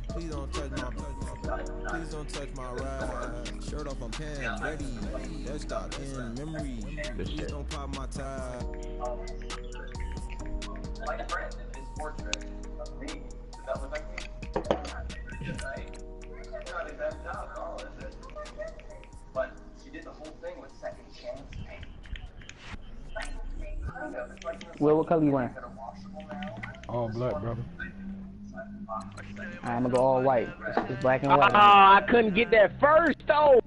Please don't touch my ride. Shirt off, I'm pan ready. Desktop in memory. Please don't pop my tie. Like a friend, his portrait of me. That was like me. Right? It's not his best job at all, is it? But she did the whole thing with second chance. Will, what color you wearing? All black, brother. I'm gonna go all white. It's black and white. Oh, I couldn't get that first, though.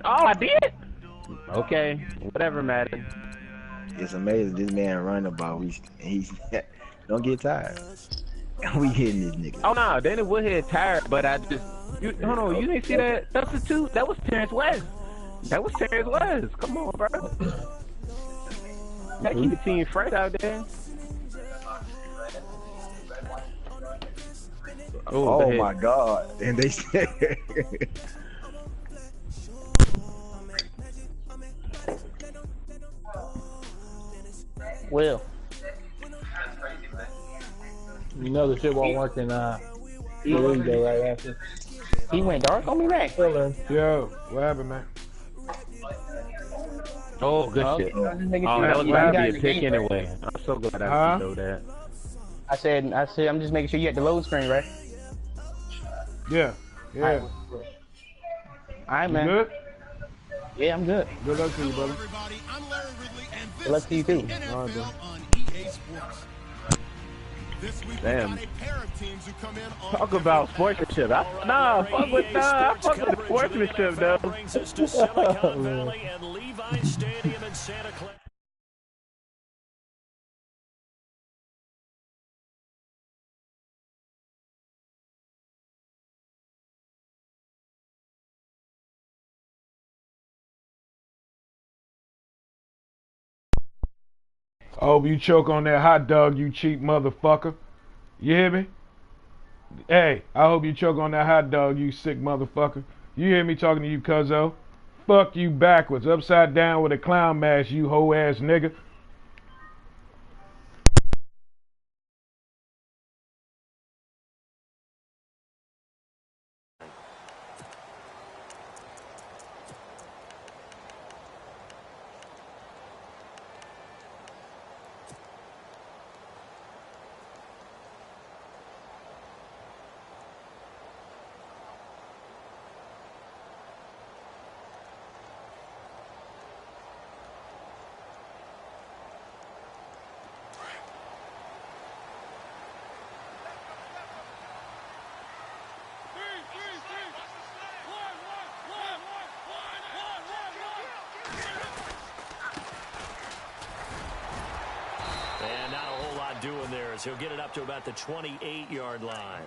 Oh, I did? Okay, whatever, Madden. It's amazing this man run about. He's don't get tired. We hitting this nigga. Oh, no, Danny Woodhead tired, but I just... hold on, you didn't see that substitute? That was Terrence West. That was Terrence West. Come on, bro. Gotta keep the team fresh out there. Oh my God! And they said, Will. You know the shit won't work in though right after. He went dark on me, man. Yo, what happened, man? Oh, good shit. Oh, that was about to be a pick anyway. I'm so glad I know that. I said, I'm just making sure you had the load screen, right? Yeah. All right, man. You good? Yeah, I'm good. Good luck to you, brother. Good luck to you, too. All right, bro. Damn. Talk about sportsmanship. Fuck with sportsmanship, though. I hope you choke on that hot dog, you cheap motherfucker. You hear me? Hey, I hope you choke on that hot dog, you sick motherfucker. You hear me talking to you, cuzzo? Fuck you backwards, upside down with a clown mask, you hoe ass nigga. Doing there is he'll get it up to about the 28-yard line.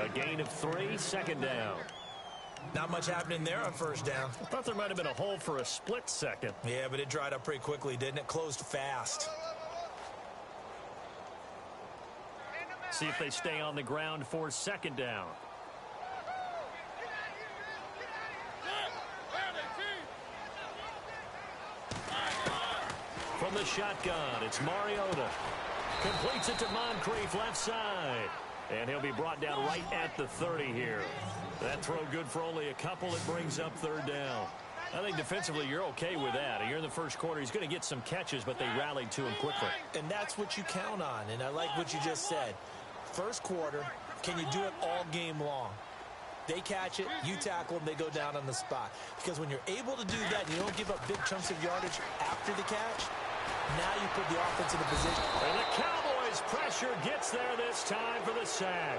A gain of 3, second down. Not much happening there on first down. I thought there might have been a hole for a split second. Yeah, but it dried up pretty quickly, didn't it? Closed fast. See if they stay on the ground for second down. From the shotgun, it's Mariota. Completes it to Moncrief left side. And he'll be brought down right at the 30 here. That throw good for only a couple. It brings up third down. I think defensively you're okay with that. You're in the first quarter. He's going to get some catches, but they rallied to him quickly. And that's what you count on. And I like what you just said. First quarter, can you do it all game long? They catch it, you tackle them, they go down on the spot. Because when you're able to do that and you don't give up big chunks of yardage after the catch, now you put the offense in a position. And the Cowboys pressure gets there this time for the sack.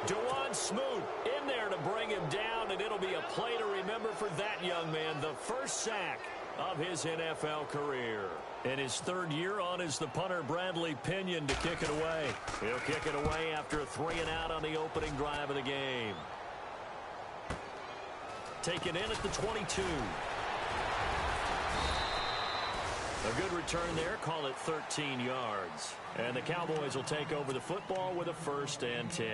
DeJuan Smoot in there to bring him down, and it'll be a play to remember for that young man. The first sack of his NFL career. In his third year on is the punter Bradley Pinion to kick it away. He'll kick it away after a 3-and-out on the opening drive of the game. Taken in at the 22. A good return there, call it 13 yards. And the Cowboys will take over the football with a 1st and 10.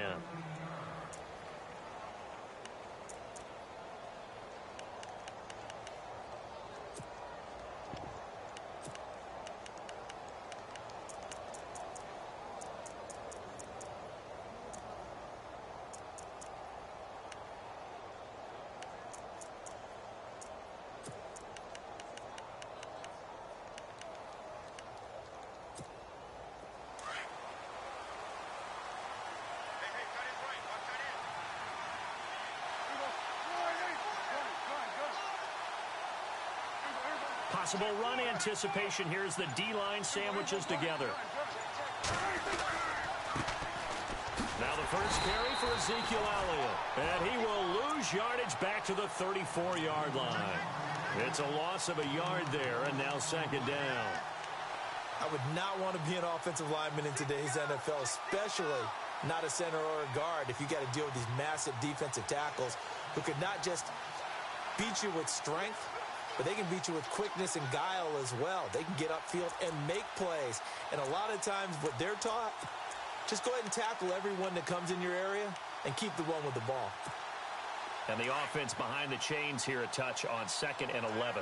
Possible run anticipation here as the D-line sandwiches together. Now the first carry for Ezekiel Elliott. And he will lose yardage back to the 34-yard line. It's a loss of a yard there, and now second down. I would not want to be an offensive lineman in today's NFL, especially not a center or a guard, if you got to deal with these massive defensive tackles who could not just beat you with strength, but they can beat you with quickness and guile as well. They can get upfield and make plays. And a lot of times what they're taught, just go ahead and tackle everyone that comes in your area and keep the run with the ball. And the offense behind the chains here a touch on 2nd and 11.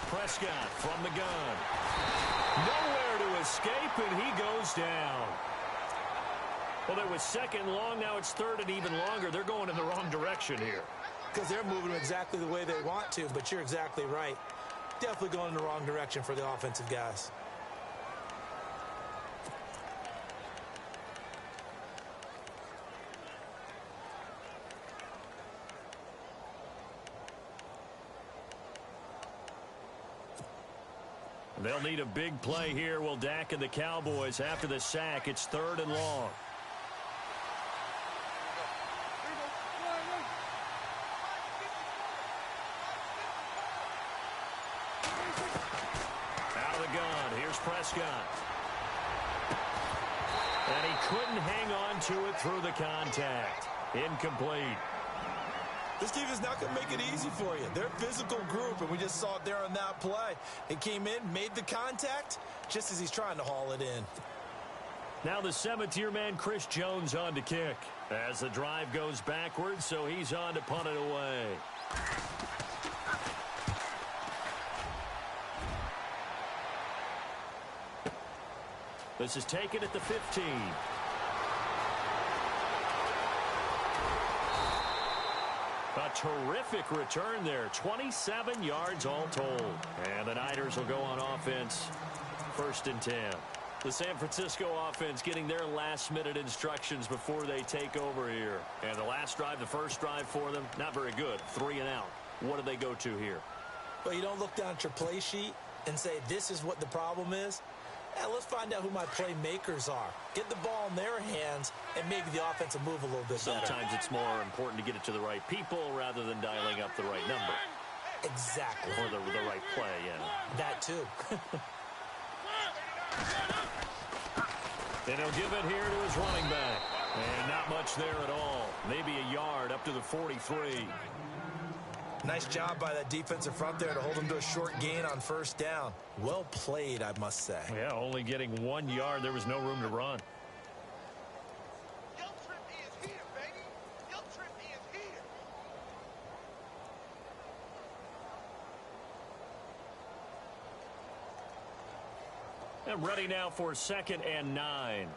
Prescott from the gun. Nowhere to escape, and he goes down. Well, it was 2nd long. Now it's 3rd and even longer. They're going in the wrong direction here. Because they're moving exactly the way they want to, but you're exactly right. Definitely going in the wrong direction for the offensive guys. They'll need a big play here. Will Dak and the Cowboys after the sack. It's 3rd and long. Out of the gun. Here's Prescott. And he couldn't hang on to it through the contact. Incomplete. This defense is not going to make it easy for you. They're a physical group, and we just saw it there on that play. It came in, made the contact, just as he's trying to haul it in. Now the 7th-year man, Chris Jones, on to kick. As the drive goes backwards, so he's on to punt it away. This is taken at the 15. A terrific return there. 27 yards all told. And the Niners will go on offense. 1st and 10. The San Francisco offense getting their last-minute instructions before they take over here. And the last drive, the first drive for them, not very good. 3 and out. What do they go to here? Well, you don't look down at your play sheet and say, this is what the problem is. Yeah, let's find out who my playmakers are. Get the ball in their hands, and maybe the offense will move a little bit better. Sometimes it's more important to get it to the right people rather than dialing up the right number. Exactly. Or the right play, yeah. That too. And he'll give it here to his running back. And not much there at all. Maybe a yard up to the 43. Nice job by that defensive front there to hold him to a short gain on 1st down. Well played, I must say. Yeah, only getting 1 yard. There was no room to run. And ready now for 2nd and 9.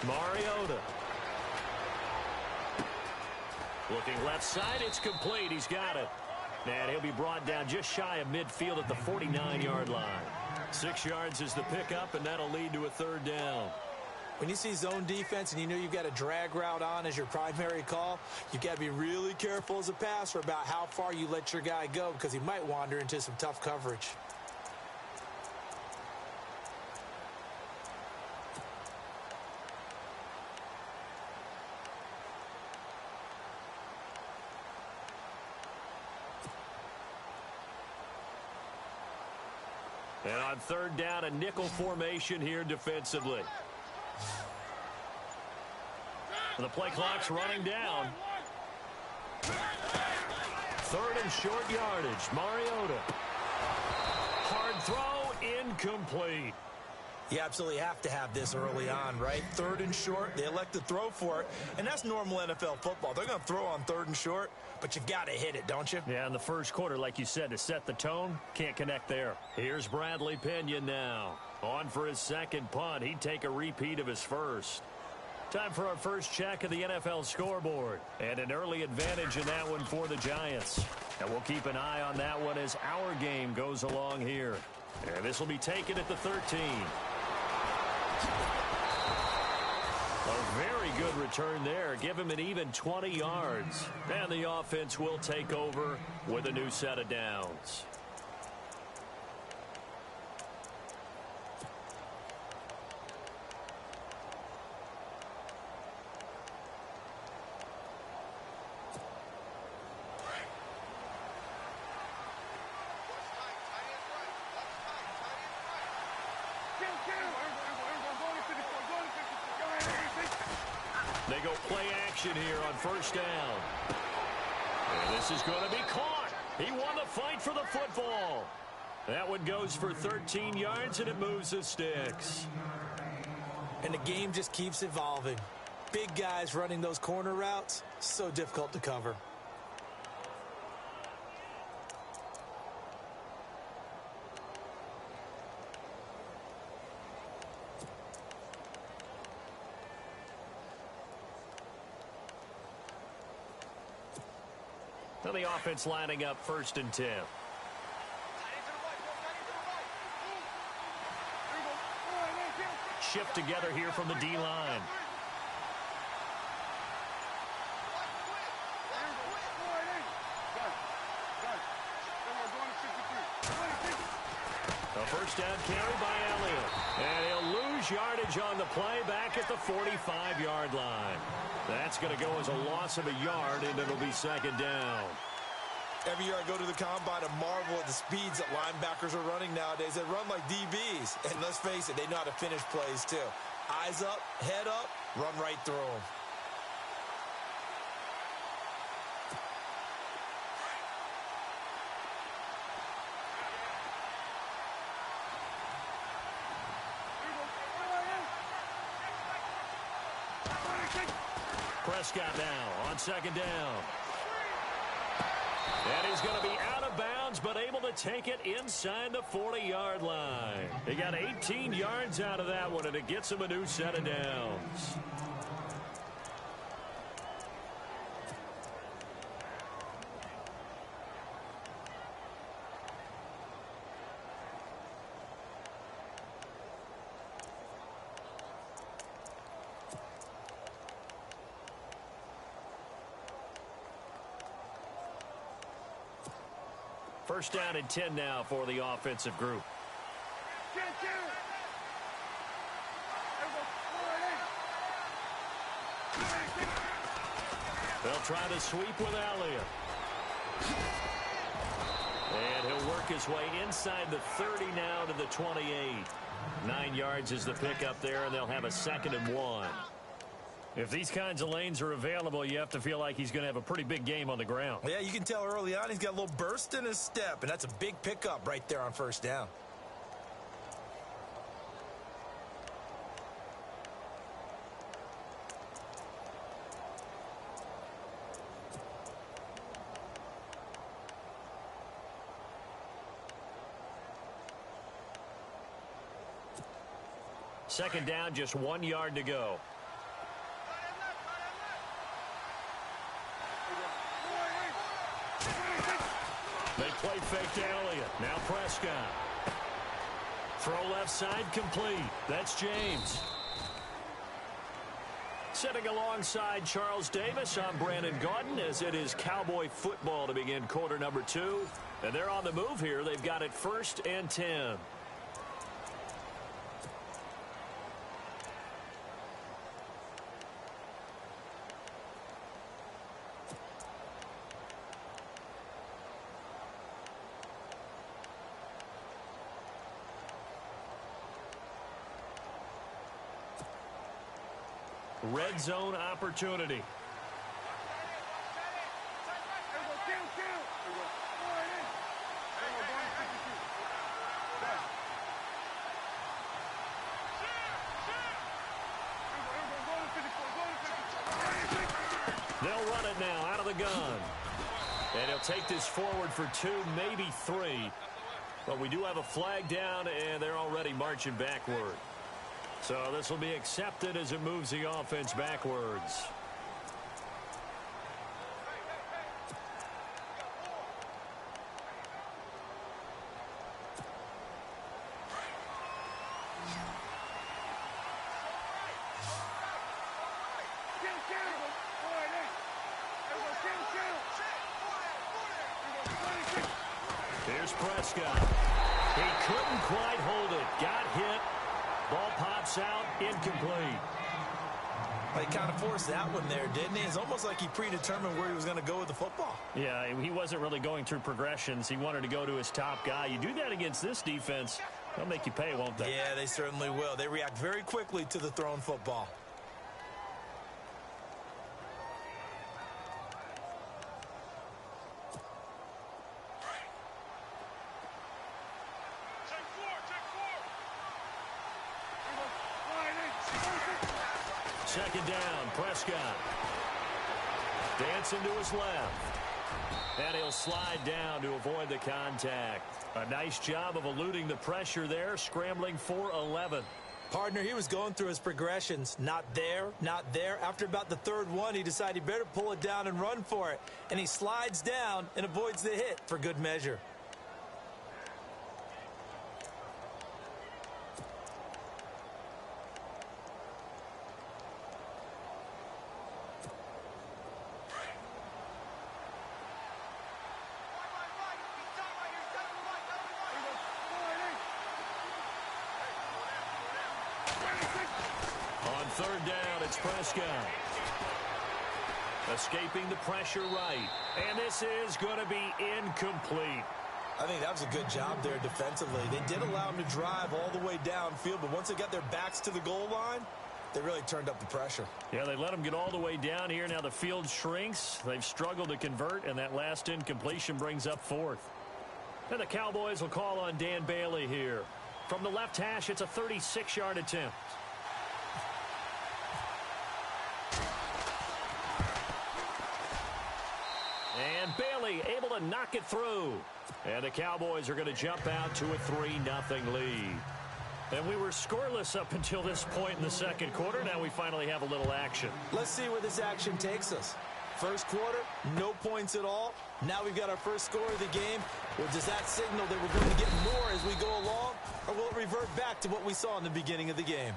Mariota. Looking left side, it's complete. He's got it. And he'll be brought down just shy of midfield at the 49-yard line. 6 yards is the pickup, and that'll lead to a 3rd down. When you see zone defense and you know you've got a drag route on as your primary call, you've got to be really careful as a passer about how far you let your guy go because he might wander into some tough coverage. And on 3rd down, a nickel formation here defensively. The play clock's running down. 3rd and short yardage. Mariota. Hard throw, incomplete. You absolutely have to have this early on, right? 3rd and short, they elect to throw for it, and that's normal NFL football. They're going to throw on 3rd and short, but you've got to hit it, don't you? Yeah, in the first quarter, like you said, to set the tone, can't connect there. Here's Bradley Pinion now. On for his 2nd punt. He'd take a repeat of his first. Time for our first check of the NFL scoreboard. And an early advantage in that one for the Giants. And we'll keep an eye on that one as our game goes along here. And this will be taken at the 13. A very good return there. Give him an even 20 yards. And the offense will take over with a new set of downs. They go play action here on first down. And this is going to be caught. He won the fight for the football. That one goes for 13 yards, and it moves the sticks. And the game just keeps evolving. Big guys running those corner routes, so difficult to cover. Now the offense lining up 1st and 10. Shift together here from the D-line. A first down carry by Elliott. And he'll lose yardage on the play back at the 45-yard line. That's going to go as a loss of a yard, and it'll be 2nd down. Every year I go to the combine and marvel at the speeds that linebackers are running nowadays. They run like DBs. And let's face it, they know how to finish plays too. Eyes up, head up, run right through them. Prescott now on 2nd down. And he's going to be out of bounds, but able to take it inside the 40-yard line. He got 18 yards out of that one, and it gets him a new set of downs. First down and 10 now for the offensive group. They'll try to sweep with Elliott. And he'll work his way inside the 30 now to the 28. 9 yards is the pickup there, and they'll have a 2nd and 1. If these kinds of lanes are available, you have to feel like he's going to have a pretty big game on the ground. Yeah, you can tell early on he's got a little burst in his step, and that's a big pickup right there on first down. Second down, just 1 yard to go. They play fake to Elliott. Now Prescott. Throw left side complete. That's James. Sitting alongside Charles Davis, I'm Brandon Gaudin, as it is Cowboy football to begin quarter number 2. And they're on the move here. They've got it 1st and 10. Red zone opportunity. They'll run it now out of the gun. And he'll take this forward for 2, maybe 3. But we do have a flag down, and they're already marching backward. So this will be accepted as it moves the offense backwards. Here's Prescott. He couldn't quite hold it. Got hit. Ball pops out. Incomplete. He kind of forced that one there, didn't he? It's almost like he predetermined where he was going to go with the football. Yeah, he wasn't really going through progressions. He wanted to go to his top guy. You do that against this defense, they'll make you pay, won't they? Yeah, they certainly will. They react very quickly to the thrown football. Second down, Prescott. Dancing to his left. And he'll slide down to avoid the contact. A nice job of eluding the pressure there, scrambling for 11. Partner, he was going through his progressions. Not there, not there. After about the third one, he decided he better pull it down and run for it. And he slides down and avoids the hit for good measure. Third down, it's Prescott. Escaping the pressure right. And this is going to be incomplete. I think that was a good job there defensively. They did allow him to drive all the way downfield, but once they got their backs to the goal line, they really turned up the pressure. Yeah, they let him get all the way down here. Now the field shrinks. They've struggled to convert, and that last incompletion brings up fourth. And the Cowboys will call on Dan Bailey here. From the left hash, it's a 36-yard attempt. And Bailey able to knock it through. And the Cowboys are going to jump out to a 3-0 lead. And we were scoreless up until this point in the second quarter. Now we finally have a little action. Let's see where this action takes us. First quarter, no points at all. Now we've got our first score of the game. Well, does that signal that we're going to get more as we go along? Or will it revert back to what we saw in the beginning of the game?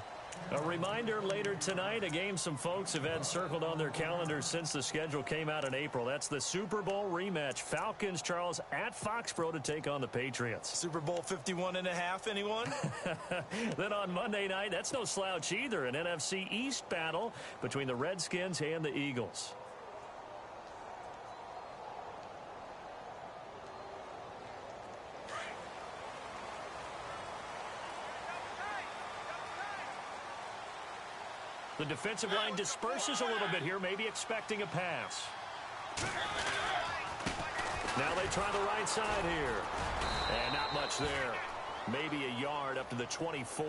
A reminder later tonight, a game some folks have had circled on their calendars since the schedule came out in April. That's the Super Bowl rematch. Falcons, Charles, at Foxborough to take on the Patriots. Super Bowl 51.5, anyone? Then on Monday night, that's no slouch either. An NFC East battle between the Redskins and the Eagles. The defensive line disperses a little bit here, maybe expecting a pass. Now they try the right side here. And not much there. Maybe a yard up to the 24.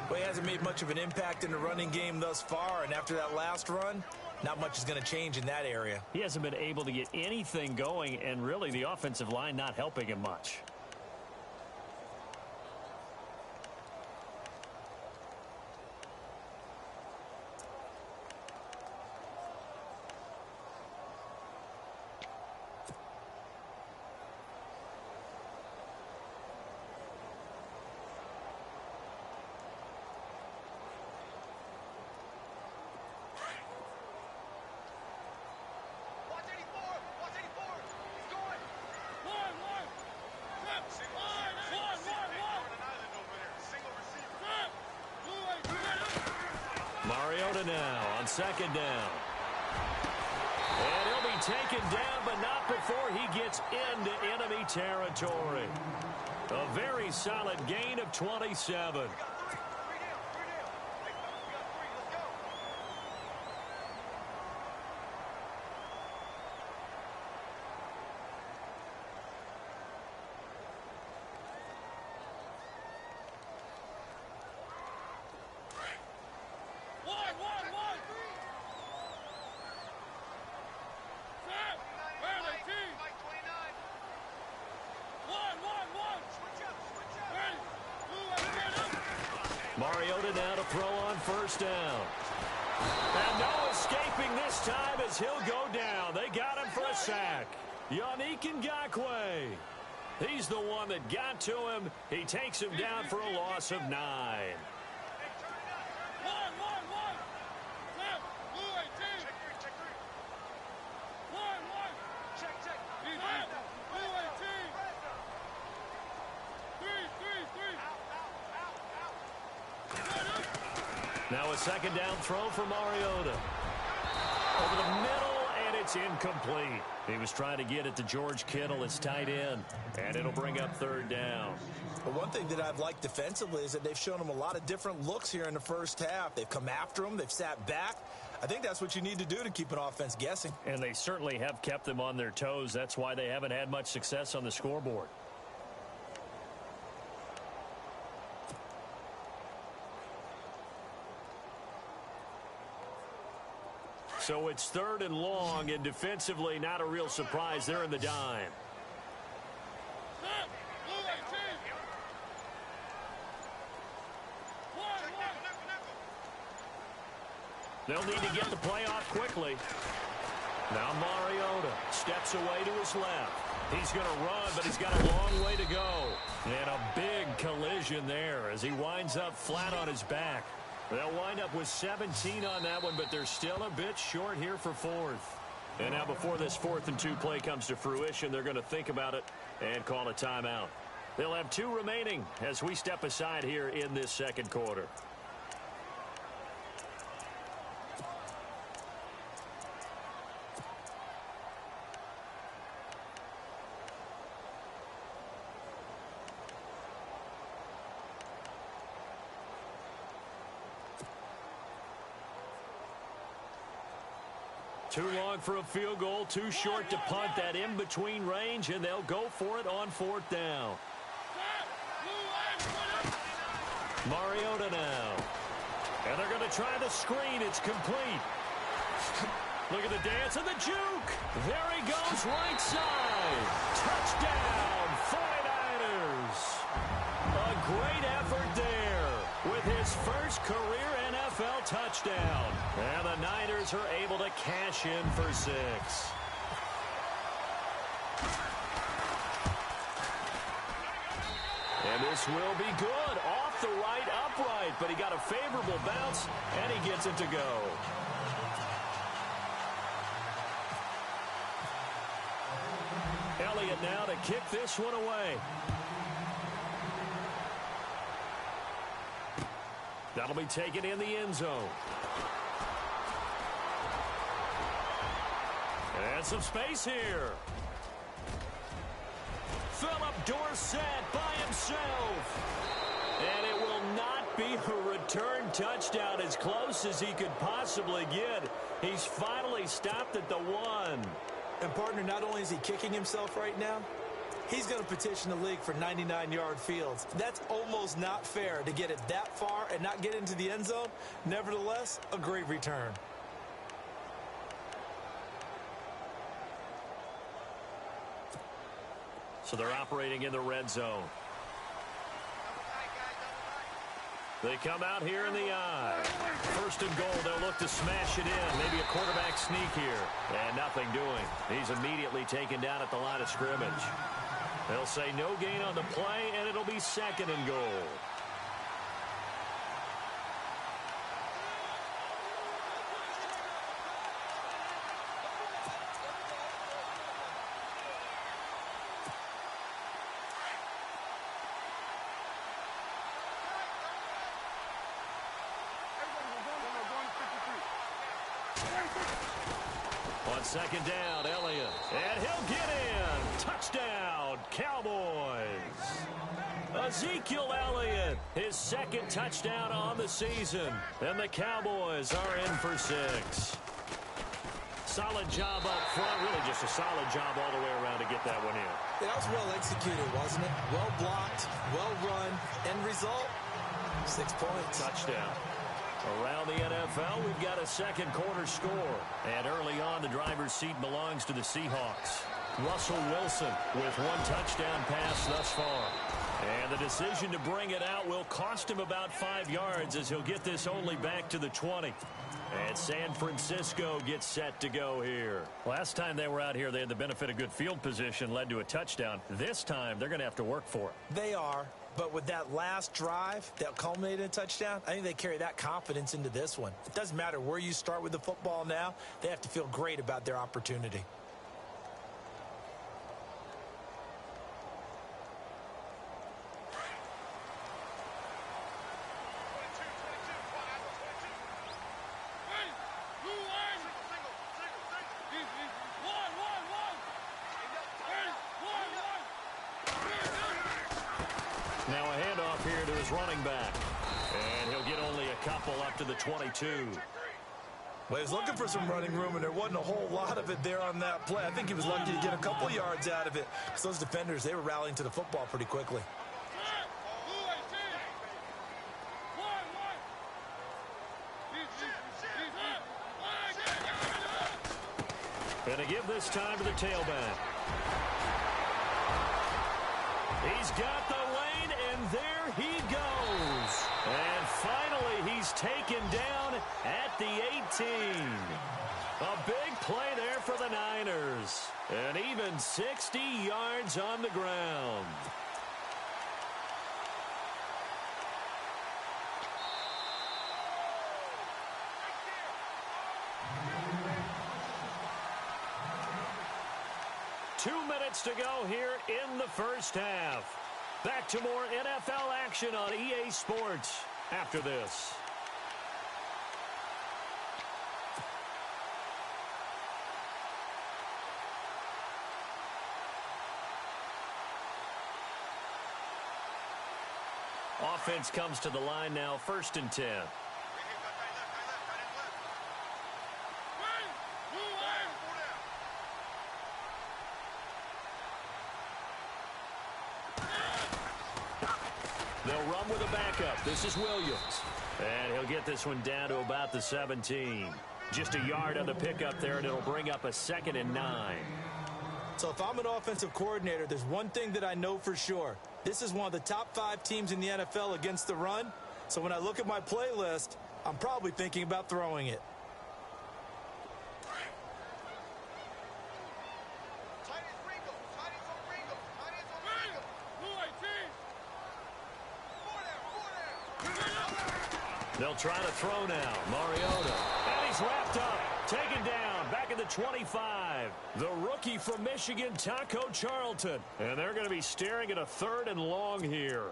Well, he hasn't made much of an impact in the running game thus far, and after that last run, not much is going to change in that area. He hasn't been able to get anything going, and really the offensive line not helping him much. Mariota now on second down. And he'll be taken down, but not before he gets into enemy territory. A very solid gain of 27. Mariota now to throw on first down. And no escaping this time as he'll go down. They got him for a sack. Yannick Ngakoue. He's the one that got to him. He takes him down for a loss of 9. Now a second down throw for Mariota. Over the middle, and it's incomplete. He was trying to get it to George Kittle as tight end, and it'll bring up third down. But one thing that I've liked defensively is that they've shown him a lot of different looks here in the first half. They've come after him. They've sat back. I think that's what you need to do to keep an offense guessing. And they certainly have kept them on their toes. That's why they haven't had much success on the scoreboard. So it's third and long, and defensively, not a real surprise. They're in the dime. They'll need to get the play off quickly. Now Mariota steps away to his left. He's going to run, but he's got a long way to go. And a big collision there as he winds up flat on his back. They'll wind up with 17 on that one, but they're still a bit short here for fourth. And now before this 4th and 2 play comes to fruition, they're going to think about it and call a timeout. They'll have 2 remaining as we step aside here in this second quarter. Too long for a field goal, too short to punt. That in-between range, and they'll go for it on 4th down. Mariota now. And they're going to try the screen. It's complete. Look at the dance and the juke. There he goes, right side. Touchdown, 49ers. A great effort there with his first career NFL touchdown. And the Niners are able to cash in for 6. And this will be good. Off the right upright, but he got a favorable bounce, and he gets it to go. Elliott now to kick this one away. That'll be taken in the end zone. And some space here. Philip Dorsett by himself. And it will not be a return touchdown, as close as he could possibly get. He's finally stopped at the 1. And, partner, not only is he kicking himself right now, he's going to petition the league for 99-yard fields. That's almost not fair to get it that far and not get into the end zone. Nevertheless, a great return. So they're operating in the red zone. They come out here in the eye. 1st and goal, they'll look to smash it in. Maybe a quarterback sneak here. And nothing doing. He's immediately taken down at the line of scrimmage. They'll say no gain on the play, and it'll be 2nd and goal. On 2nd down, Elliott. And he'll get in. Touchdown, Cowboys. Ezekiel Elliott, his 2nd touchdown on the season. And the Cowboys are in for 6. Solid job up front. Really just a solid job all the way around to get that one in. That was well executed, wasn't it? Well blocked, well run. End result, 6 points. Touchdown. Around the NFL, we've got a second quarter score. And early on, the driver's seat belongs to the Seahawks. Russell Wilson with 1 touchdown pass thus far. And the decision to bring it out will cost him about 5 yards as he'll get this only back to the 20. And San Francisco gets set to go here. Last time they were out here, they had the benefit of good field position, led to a touchdown. This time, they're going to have to work for it. They are, but with that last drive that culminated in a touchdown, I think they carry that confidence into this one. It doesn't matter where you start with the football now. They have to feel great about their opportunity. Now a handoff here to his running back. And he'll get only a couple up to the 22. Well, he was looking for some running room, and there wasn't a whole lot of it there on that play. I think he was lucky to get a couple yards out of it. Because those defenders, they were rallying to the football pretty quickly. And to give this time to the tailback. He's got the lane, and there he goes. And finally, he's taken down at the 18. A big play there for the Niners. And even 60 yards on the ground. To go here in the first half. Back to more NFL action on EA Sports after this. Offense comes to the line now, 1st and 10. They'll run with a backup. This is Williams. And he'll get this one down to about the 17. Just a yard on the pickup there, and it'll bring up a 2nd and 9. So if I'm an offensive coordinator, there's one thing that I know for sure. This is one of the top 5 teams in the NFL against the run. So when I look at my playlist, I'm probably thinking about throwing it. They'll try to throw now. Mariota. And he's wrapped up. Taken down. Back at the 25. The rookie from Michigan, Taco Charlton. And they're going to be staring at a 3rd and long here.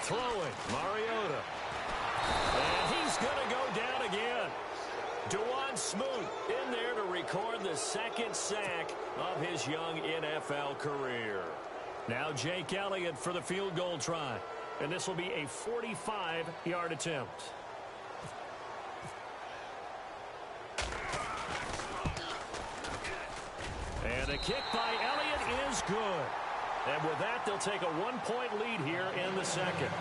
Throwing, Mariota. And he's going to go down again. Smoot in there to record the 2nd sack of his young NFL career. Now Jake Elliott for the field goal try. And this will be a 45-yard attempt. And the kick by Elliott is good. And with that, they'll take a 1-point lead here in the 2nd.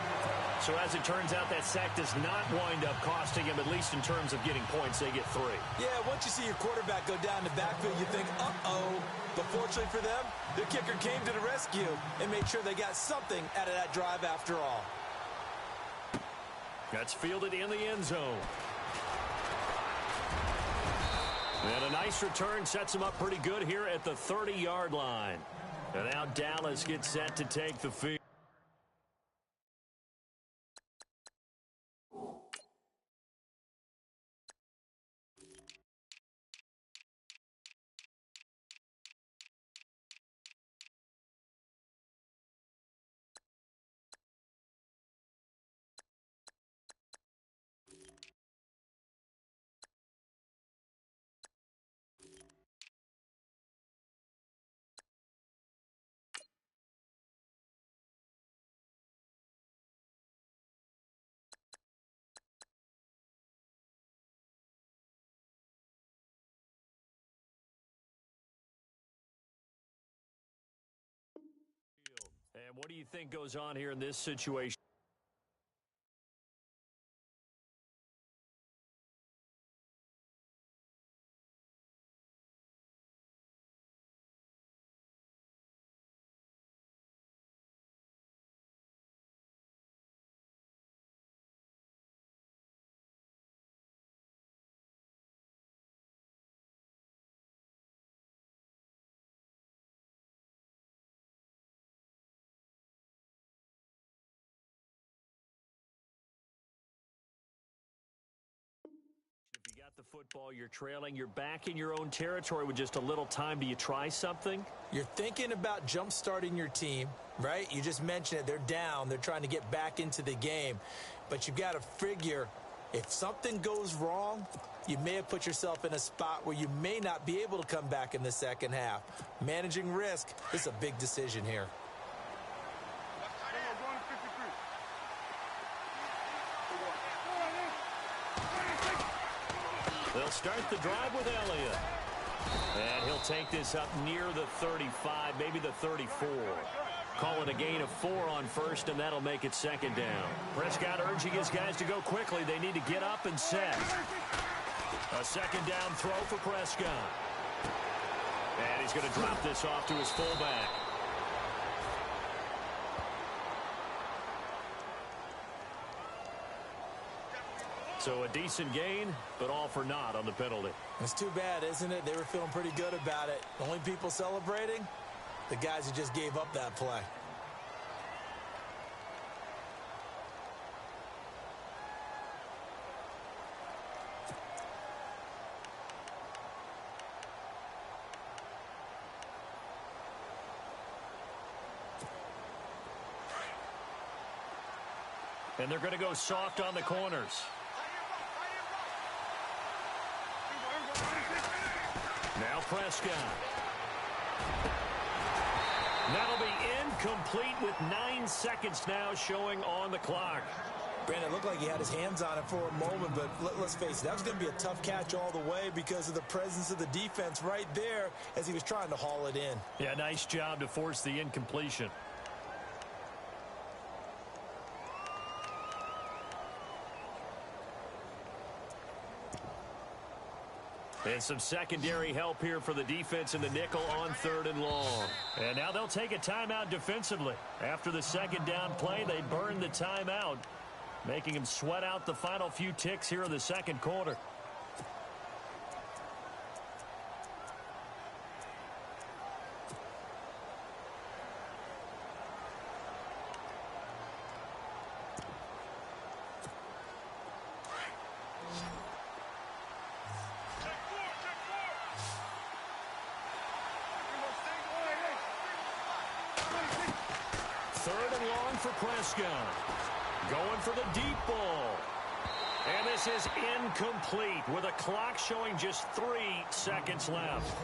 So as it turns out, that sack does not wind up costing him, at least in terms of getting points. They get 3. Yeah, once you see your quarterback go down the backfield, you think, uh-oh. But fortunately for them, the kicker came to the rescue and made sure they got something out of that drive after all. That's fielded in the end zone. And a nice return sets him up pretty good here at the 30-yard line. And now Dallas gets set to take the field. what do you think goes on here in this situation? If you got the football, you're trailing, you're back in your own territory with just a little time. Do you try something? You're thinking about jump-starting your team, right? You just mentioned it. They're down. They're trying to get back into the game. But you've got to figure if something goes wrong, you may have put yourself in a spot where you may not be able to come back in the second half. Managing risk, this is a big decision here. They'll start the drive with Elliott. And he'll take this up near the 35, maybe the 34. Call it a gain of 4 on first, and that'll make it second down. Prescott urging his guys to go quickly. They need to get up and set. A second down throw for Prescott. And he's going to drop this off to his fullback. So a decent gain, but all for naught on the penalty. It's too bad, isn't it? They were feeling pretty good about it. The only people celebrating, the guys who just gave up that play. And they're going to go soft on the corners. Now Prescott. That'll be incomplete with 9 seconds now showing on the clock. Brandon, it looked like he had his hands on it for a moment, but let's face it, that was going to be a tough catch all the way because of the presence of the defense right there as he was trying to haul it in. Yeah, nice job to force the incompletion. And some secondary help here for the defense in the nickel on 3rd and long. And now they'll take a timeout defensively. After the second down play, they burn the timeout, making them sweat out the final few ticks here in the second quarter. Prescott going for the deep ball. And this is incomplete with a clock showing just 3 seconds left.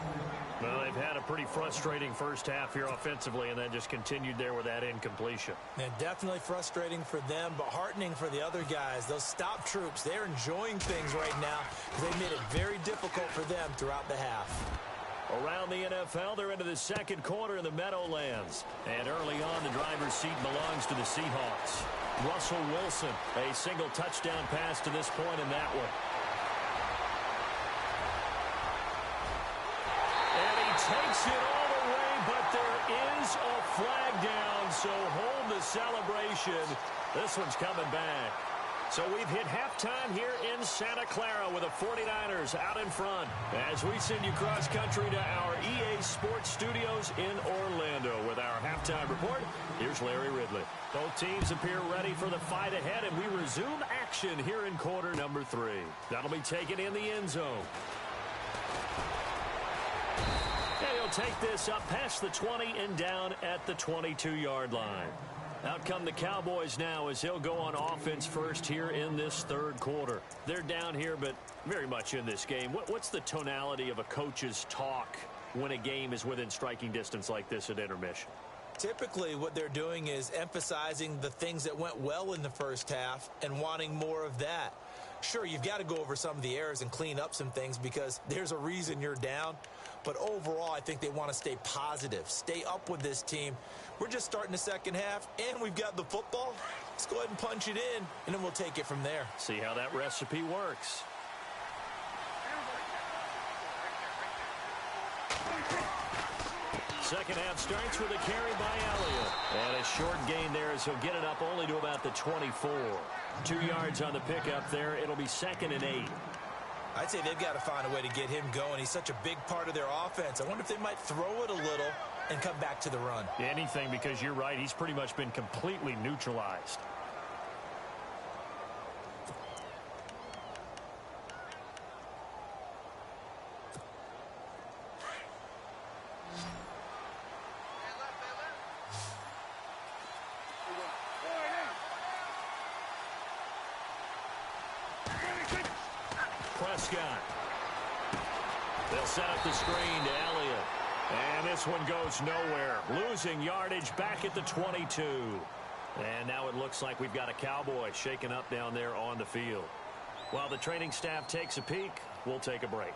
Well, they've had a pretty frustrating first half here offensively, and then just continued there with that incompletion. And definitely frustrating for them, but heartening for the other guys. Those stop troops, they're enjoying things right now because they made it very difficult for them throughout the half. Around the NFL, they're into the second quarter in the Meadowlands. And early on, the driver's seat belongs to the Seahawks. Russell Wilson, a single touchdown pass to this point in that one. And he takes it all the way, but there is a flag down, so hold the celebration. This one's coming back. So we've hit halftime here in Santa Clara with the 49ers out in front. As we send you cross-country to our EA Sports Studios in Orlando with our halftime report, here's Larry Ridley. Both teams appear ready for the fight ahead, and we resume action here in quarter number 3. That'll be taken in the end zone. And he'll take this up past the 20 and down at the 22-yard line. Out come the Cowboys now as he'll go on offense first here in this third quarter. They're down here, but very much in this game. What's the tonality of a coach's talk when a game is within striking distance like this at intermission? Typically, what they're doing is emphasizing the things that went well in the first half and wanting more of that. Sure, you've got to go over some of the errors and clean up some things because there's a reason you're down. But overall, I think they want to stay positive, stay up with this team. We're just starting the second half, and we've got the football. Let's go ahead and punch it in, and then we'll take it from there. See how that recipe works. Second half starts with a carry by Elliott. And a short gain there as he'll get it up only to about the 24. 2 yards on the pickup there. It'll be 2nd and 8. I'd say they've got to find a way to get him going. He's such a big part of their offense. I wonder if they might throw it a little and come back to the run. Anything, because you're right. He's pretty much been completely neutralized. Prescott. They'll set up the screen to Elliott. And this one goes nowhere. Losing yardage back at the 22. And now it looks like we've got a Cowboy shaken up down there on the field. While the training staff takes a peek, we'll take a break.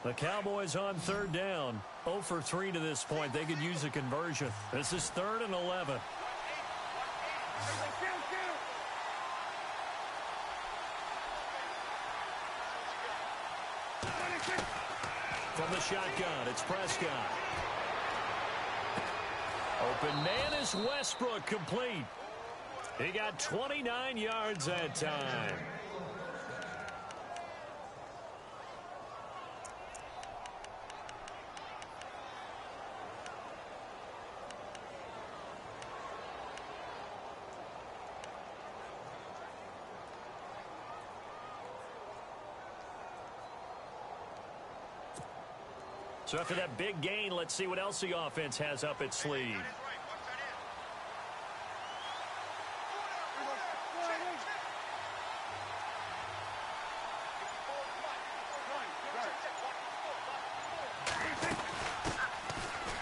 The Cowboys on 3rd down. 0 for 3 to this point. They could use a conversion. This is 3rd and 11. From the shotgun, it's Prescott. Open man is Westbrook, complete. He got 29 yards that time. So after that big gain, let's see what else the offense has up its sleeve.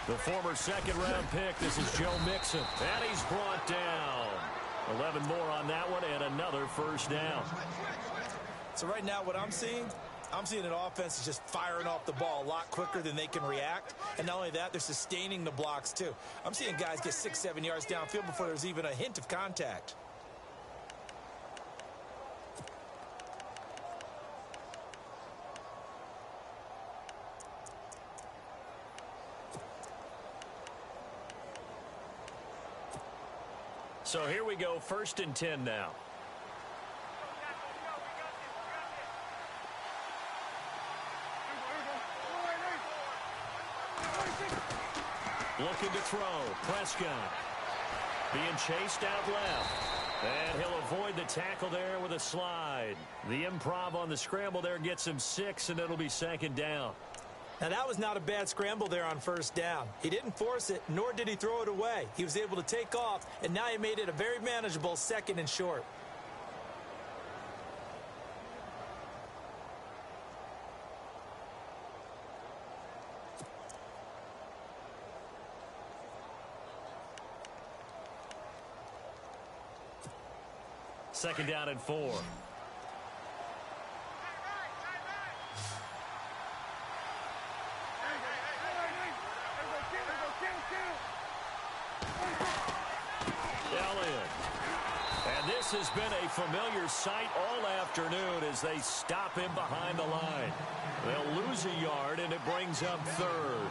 The former second-round pick, this is Joe Mixon. And he's brought down. 11 more on that one and another first down. So right now what I'm seeing an offense is just firing off the ball a lot quicker than they can react. And not only that, they're sustaining the blocks too. I'm seeing guys get 6-7 yards downfield before there's even a hint of contact. So here we go, 1st and 10 now. Looking to throw. Prescott being chased out left. And he'll avoid the tackle there with a slide. The improv on the scramble there gets him 6, and it'll be 2nd down. Now, that was not a bad scramble there on 1st down. He didn't force it, nor did he throw it away. He was able to take off, and now he made it a very manageable 2nd and short. Second down and 4. Elliott. And this has been a familiar sight all afternoon as they stop him behind the line. They'll lose a yard, and it brings up 3rd.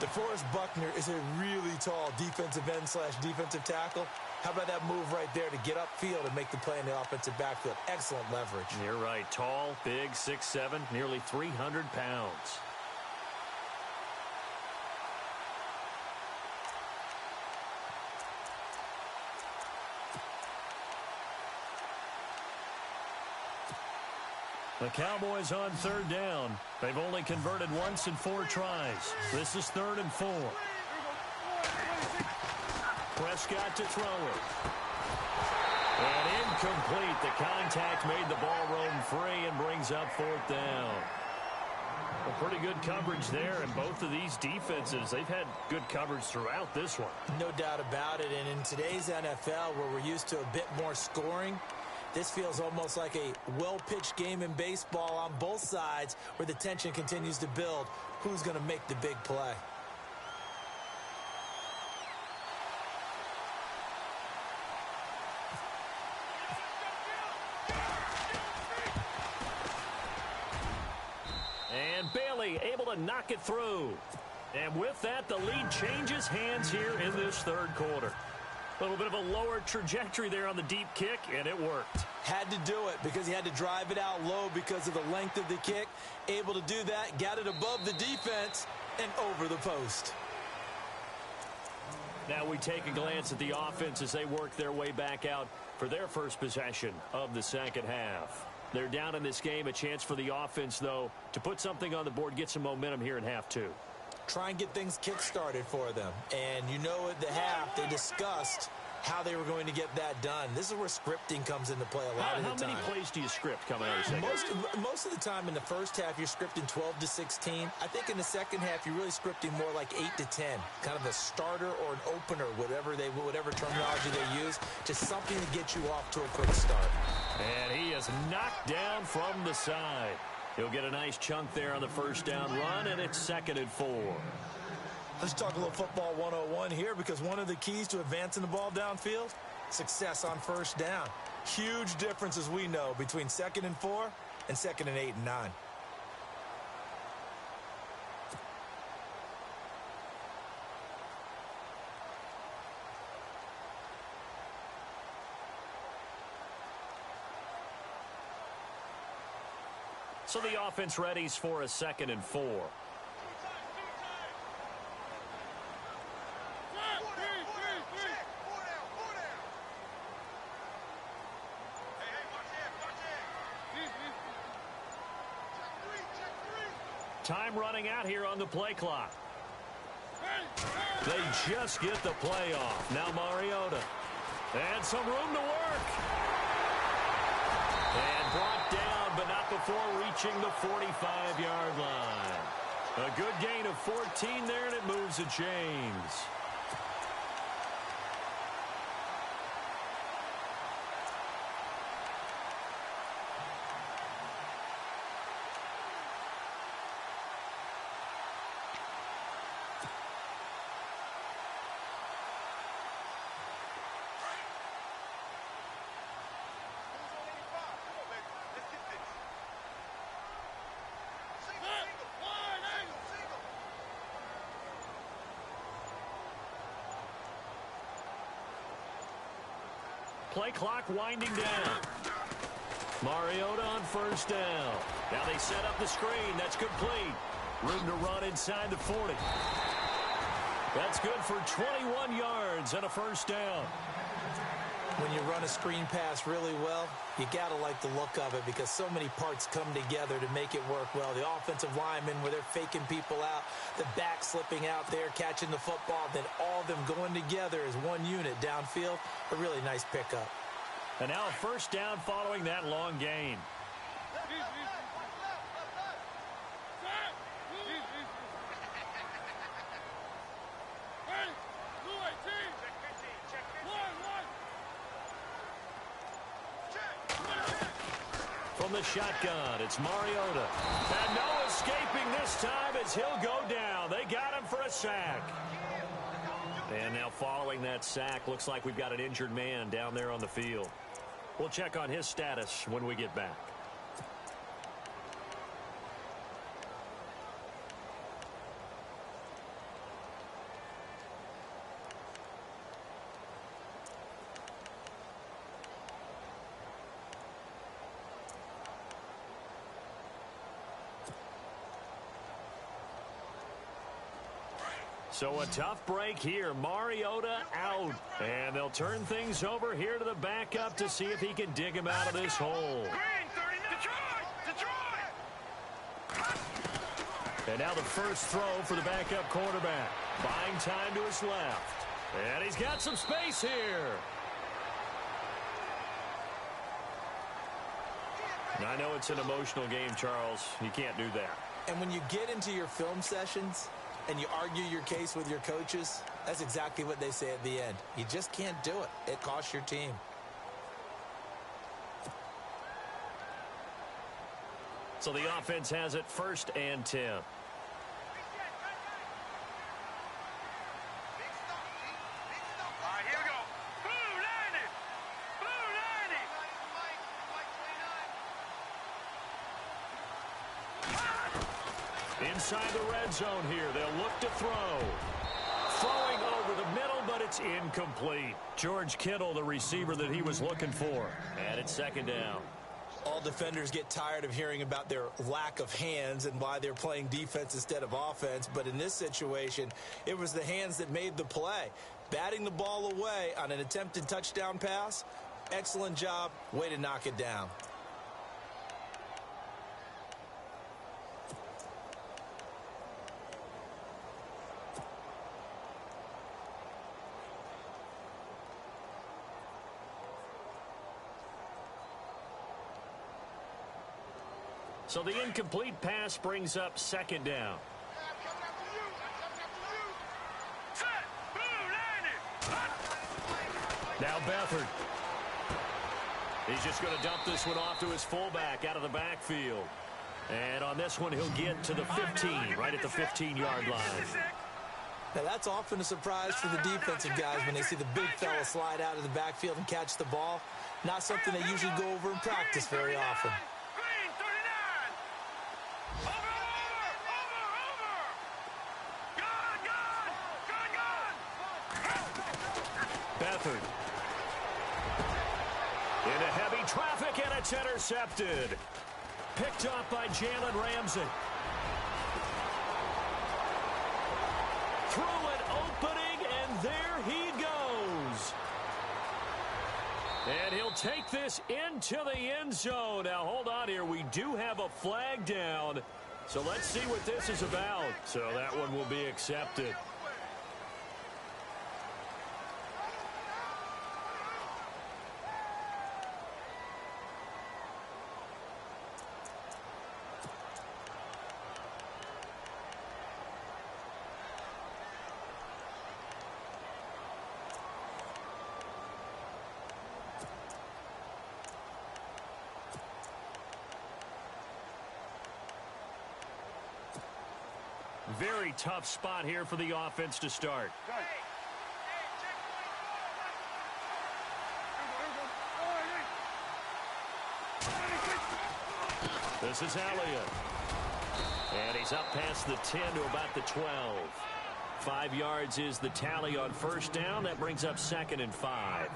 DeForest Buckner is a really tall defensive end / defensive tackle. How about that move right there to get upfield and make the play in the offensive backfield? Excellent leverage. You're right. Tall, big, 6'7", nearly 300 pounds. The Cowboys on 3rd down. They've only converted once in 4 tries. This is 3rd and 4. Prescott to throw it. And incomplete. The contact made the ball roam free and brings up 4th down. Well, pretty good coverage there, and both of these defenses, they've had good coverage throughout this one. No doubt about it, and in today's NFL, where we're used to a bit more scoring, this feels almost like a well-pitched game in baseball on both sides where the tension continues to build. Who's going to make the big play? And Bailey able to knock it through. And with that, the lead changes hands here in this third quarter. A little bit of a lower trajectory there on the deep kick, and it worked. Had to do it because he had to drive it out low because of the length of the kick. Able to do that, got it above the defense and over the post. Now we take a glance at the offense as they work their way back out for their first possession of the second half. They're down in this game. A chance for the offense, though, to put something on the board, get some momentum here in half two. Try and get things kick-started for them. And you know at the half, they discussed how they were going to get that done. This is where scripting comes into play a lot of the time. How many plays do you script coming out of the second? Most of the time in the first half, you're scripting 12 to 16. I think in the second half, you're really scripting more like 8 to 10. Kind of a starter or an opener, whatever terminology they use, just something to get you off to a quick start. And he is knocked down from the side. He'll get a nice chunk there on the first down run, and it's 2nd and 4. Let's talk a little football 101 here, because one of the keys to advancing the ball downfield, success on first down. Huge difference, as we know, between 2nd and 4 and 2nd and 8 and 9. So the offense readies for a 2nd and 4. Time running out here on the play clock. They just get the play off. Now Mariota. And some room to work. And brought down, but not before reaching the 45-yard line. A good gain of 14 there, and it moves the chains. Play clock winding down. Mariota on first down. Now they set up the screen. That's complete. Room to run inside the 40. That's good for 21 yards and a first down. When you run a screen pass really well, you got to like the look of it, because so many parts come together to make it work well. The offensive linemen, where they're faking people out, the back slipping out there, catching the football, then all of them going together as one unit downfield. A really nice pickup. And now a first down following that long gain. From the shotgun, it's Mariota. And no escaping this time as he'll go down. They got him for a sack. And now following that sack, looks like we've got an injured man down there on the field. We'll check on his status when we get back. So a tough break here. Mariota out. And they'll turn things over here to the backup to see if he can dig him out of this hole. And now the first throw for the backup quarterback. Buying time to his left. And he's got some space here. I know it's an emotional game, Charles. You can't do that. And when you get into your film sessions and you argue your case with your coaches, that's exactly what they say at the end. You just can't do it. It costs your team. So the offense has it 1st and 10. All right, here we go. Blue 90! Blue 90! Inside the red zone here. They'll look to throw. Throwing over the middle, but it's incomplete. George Kittle, the receiver that he was looking for. And it's 2nd down. All defenders get tired of hearing about their lack of hands and why they're playing defense instead of offense. But in this situation, it was the hands that made the play. Batting the ball away on an attempted touchdown pass, excellent job. Way to knock it down. So the incomplete pass brings up 2nd down. Now Bethard. He's just going to dump this one off to his fullback out of the backfield. And on this one, he'll get to the 15, right at the 15-yard line. Now, that's often a surprise for the defensive guys when they see the big fella slide out of the backfield and catch the ball. Not something they usually go over in practice very often. Bethard. Into heavy traffic, and it's intercepted. Picked up by Jalen Ramsey. Through an opening, and there he goes. And he'll take this into the end zone. Now, hold on here. We do have a flag down. So let's see what this is about. So that one will be accepted. Very tough spot here for the offense to start. This is Elliott. And he's up past the 10 to about the 12. 5 yards is the tally on 1st down. That brings up 2nd and 5.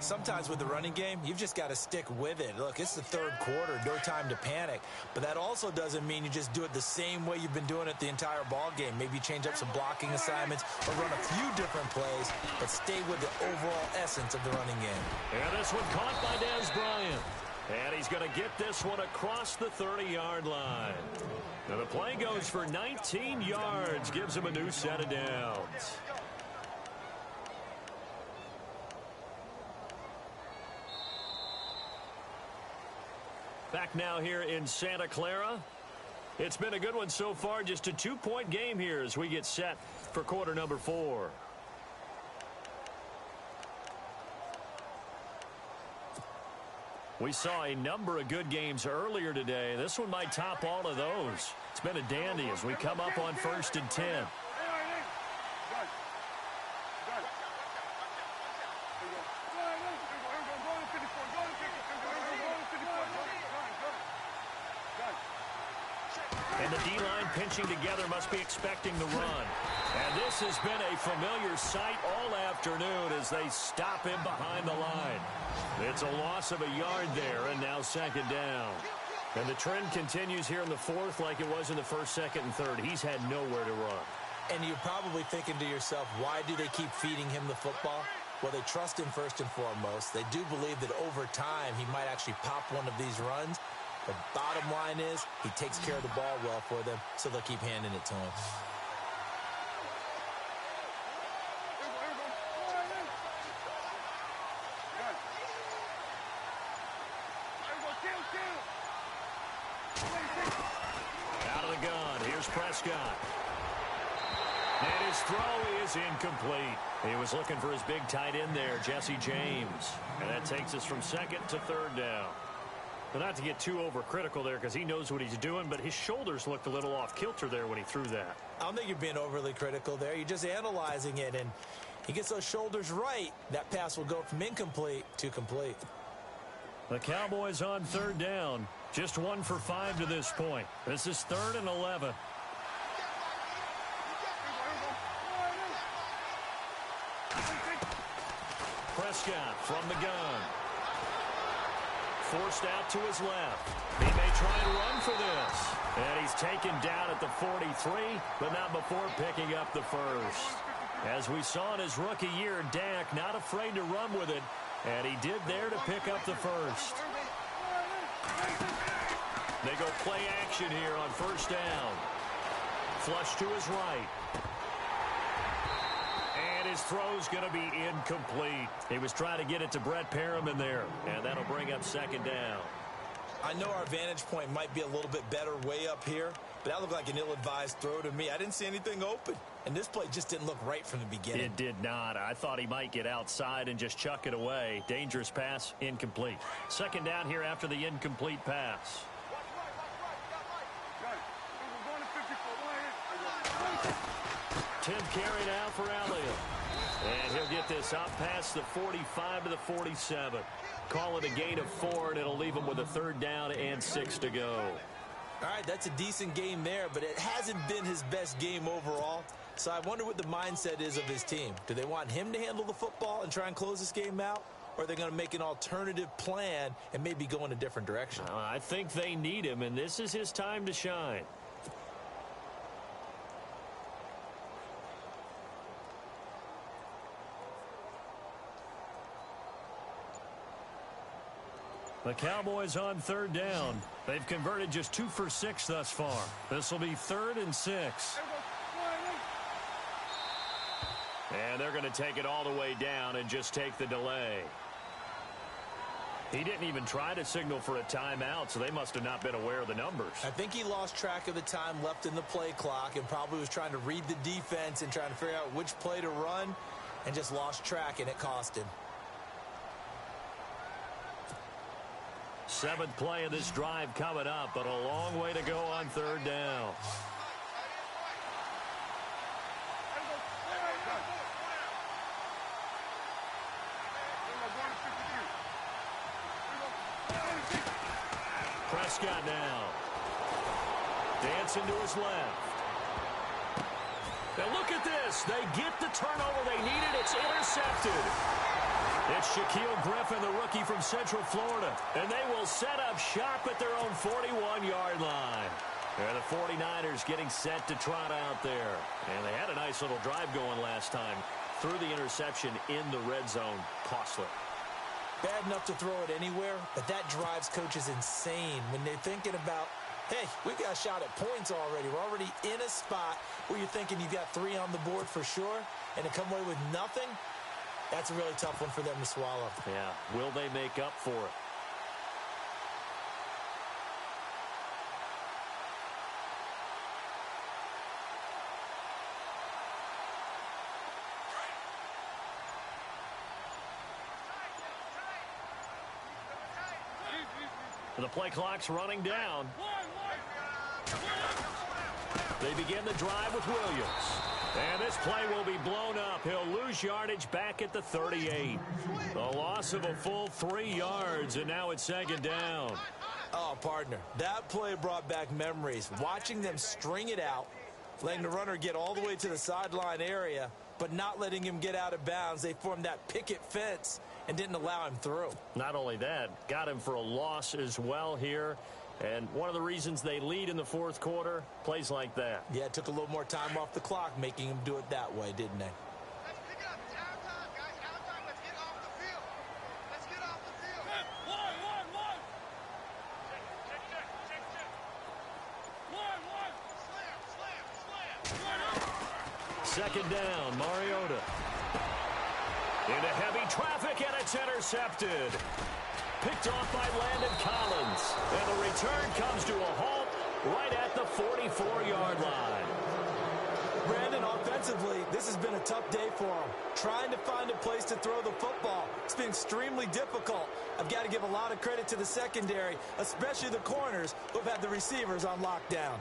Sometimes with the running game, you've just got to stick with it. Look, it's the 3rd quarter, no time to panic. But that also doesn't mean you just do it the same way you've been doing it the entire ball game. Maybe change up some blocking assignments or run a few different plays, but stay with the overall essence of the running game. And this one caught by Dez Bryant. And he's going to get this one across the 30-yard line. Now the play goes for 19 yards, gives him a new set of downs. Back now here in Santa Clara. It's been a good one so far. Just a 2-point game here as we get set for quarter number 4. We saw a number of good games earlier today. This one might top all of those. It's been a dandy as we come up on 1st and 10. And the D-line pinching together must be expecting the run. And this has been a familiar sight all afternoon as they stop him behind the line. It's a loss of a yard there, and now 2nd down. And the trend continues here in the 4th like it was in the 1st, 2nd, and 3rd. He's had nowhere to run. And you're probably thinking to yourself, why do they keep feeding him the football? Well, they trust him first and foremost. They do believe that over time he might actually pop one of these runs. The bottom line is he takes care of the ball well for them, so they'll keep handing it to him. Out of Prescott. And his throw is incomplete. He was looking for his big tight end there, Jesse James. And that takes us from second to third down. But not to get too overcritical there because he knows what he's doing, but his shoulders looked a little off kilter there when he threw that. I don't think you're being overly critical there. You're just analyzing it, and he gets those shoulders right. That pass will go from incomplete to complete. The Cowboys on third down. Just 1 for 5 to this point. This is 3rd and 11. Prescott from the gun. Forced out to his left. He may try and run for this. And he's taken down at the 43, but not before picking up the first. As we saw in his rookie year, Dak not afraid to run with it, and he did there to pick up the first. They go play action here on first down. Flush to his right. And his throw's going to be incomplete. He was trying to get it to Brett Perriman there, and that'll bring up second down. I know our vantage point might be a little bit better way up here, but that looked like an ill-advised throw to me. I didn't see anything open, and this play just didn't look right from the beginning. It did not. I thought he might get outside and just chuck it away. Dangerous pass, incomplete. Second down here after the incomplete pass. Tim carry now for Elliott. And he'll get this up past the 45 to the 47. Call it a gain of 4, and it'll leave him with a 3rd down and 6 to go. All right, that's a decent game there, but it hasn't been his best game overall. So I wonder what the mindset is of his team. Do they want him to handle the football and try and close this game out? Or are they going to make an alternative plan and maybe go in a different direction? I think they need him, and this is his time to shine. The Cowboys on 3rd down. They've converted just 2 for 6 thus far. This will be 3rd and 6. And they're going to take it all the way down and just take the delay. He didn't even try to signal for a timeout, so they must have not been aware of the numbers. I think he lost track of the time left in the play clock and probably was trying to read the defense and trying to figure out which play to run and just lost track, and it cost him. 7th play of this drive coming up, but a long way to go on 3rd down. Prescott now. Dancing to his left. Now look at this. They get the turnover they needed. It's intercepted. It's Shaquille Griffin, the rookie from Central Florida, and they will set up shop at their own 41-yard line. And the 49ers getting set to trot out there. And they had a nice little drive going last time. Threw the interception in the red zone. Costly. Bad enough to throw it anywhere, but that drives coaches insane when they're thinking about, hey, we've got a shot at points already. We're already in a spot where you're thinking you've got 3 on the board for sure, and to come away with nothing, that's a really tough one for them to swallow. Yeah, will they make up for it? The play clock's running down. They begin the drive with Williams. And this play will be blown up. He'll lose yardage back at the 38. The loss of a full 3 yards, and now it's 2nd down. Oh, partner, that play brought back memories. Watching them string it out, letting the runner get all the way to the sideline area, but not letting him get out of bounds. They formed that picket fence and didn't allow him through. Not only that, got him for a loss as well here. And one of the reasons they lead in the 4th quarter, plays like that. Yeah, it took a little more time off the clock, making him do it that way, didn't they? Let's pick it up. It's out of time, guys. Out of time. Let's get off the field. Let's get off the field. One. Check. Slam. 2nd down, Mariota. Into heavy traffic, and it's intercepted. Picked off by Landon Collins. And the return comes to a halt right at the 44-yard line. Brandon, offensively, this has been a tough day for him. Trying to find a place to throw the football. It's been extremely difficult. I've got to give a lot of credit to the secondary, especially the corners who have had the receivers on lockdown.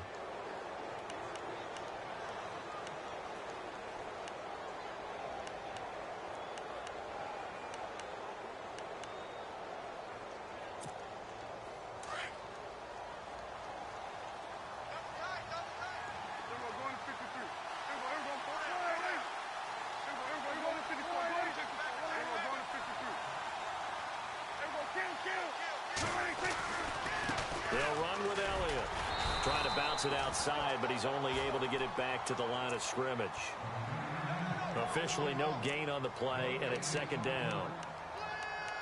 They'll run with Elliott. Trying to bounce it outside, but he's only able to get it back to the line of scrimmage. Officially no gain on the play, and it's second down.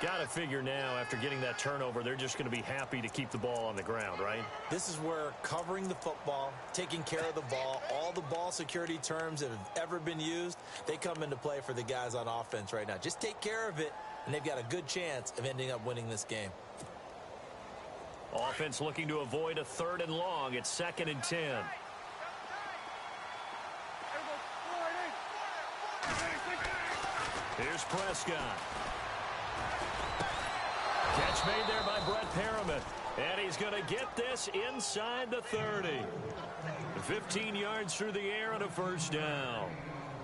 Got to figure now, after getting that turnover, they're just going to be happy to keep the ball on the ground, right? This is where covering the football, taking care of the ball, all the ball security terms that have ever been used, they come into play for the guys on offense right now. Just take care of it, and they've got a good chance of ending up winning this game. Offense looking to avoid a 3rd and long. It's 2nd and 10. Here's Prescott. Catch made there by Brett Perriman. And he's going to get this inside the 30. 15 yards through the air and a first down.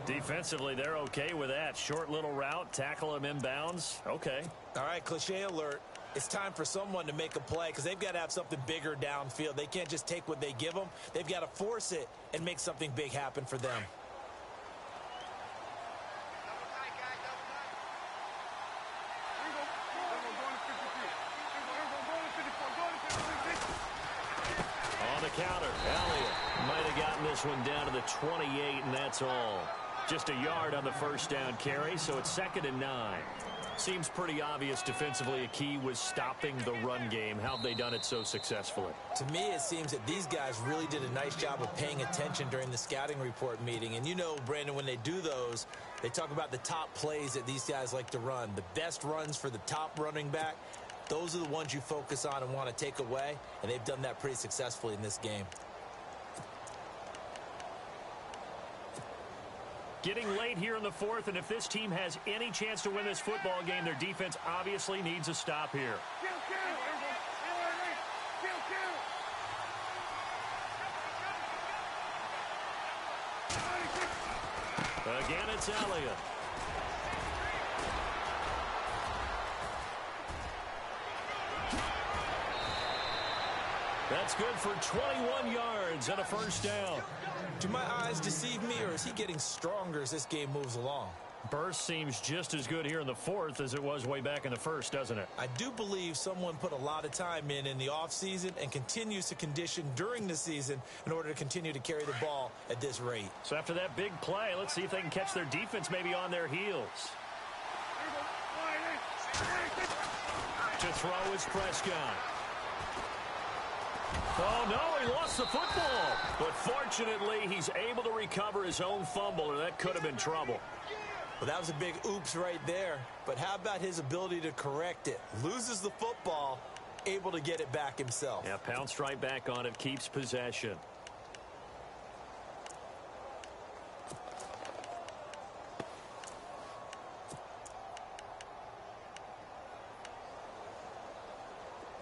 Defensively, they're okay with that. Short little route, tackle him inbounds. Okay. All right, cliche alert. It's time for someone to make a play because they've got to have something bigger downfield. They can't just take what they give them. They've got to force it and make something big happen for them. On the counter, Elliott might have gotten this one down to the 28, and that's all. Just a yard on the first down carry, so it's 2nd and 9. Seems pretty obvious defensively a key was stopping the run game. How have they done it so successfully? To me, it seems that these guys really did a nice job of paying attention during the scouting report meeting. And you know, Brandon, when they do those, they talk about the top plays that these guys like to run. The best runs for the top running back, those are the ones you focus on and want to take away. And they've done that pretty successfully in this game. Getting late here in the 4th, and if this team has any chance to win this football game, their defense obviously needs a stop here. Again, it's Elliott. That's good for 21 yards and a first down. Do my eyes deceive me, or is he getting stronger as this game moves along? Burst seems just as good here in the 4th as it was way back in the 1st, doesn't it? I do believe someone put a lot of time in the offseason and continues to condition during the season in order to continue to carry the ball at this rate. So after that big play, let's see if they can catch their defense maybe on their heels. To throw is Prescott. Oh, no, he lost the football. But fortunately, he's able to recover his own fumble, or that could have been trouble. Well, that was a big oops right there. But how about his ability to correct it? Loses the football, able to get it back himself. Yeah, pounced right back on it, keeps possession.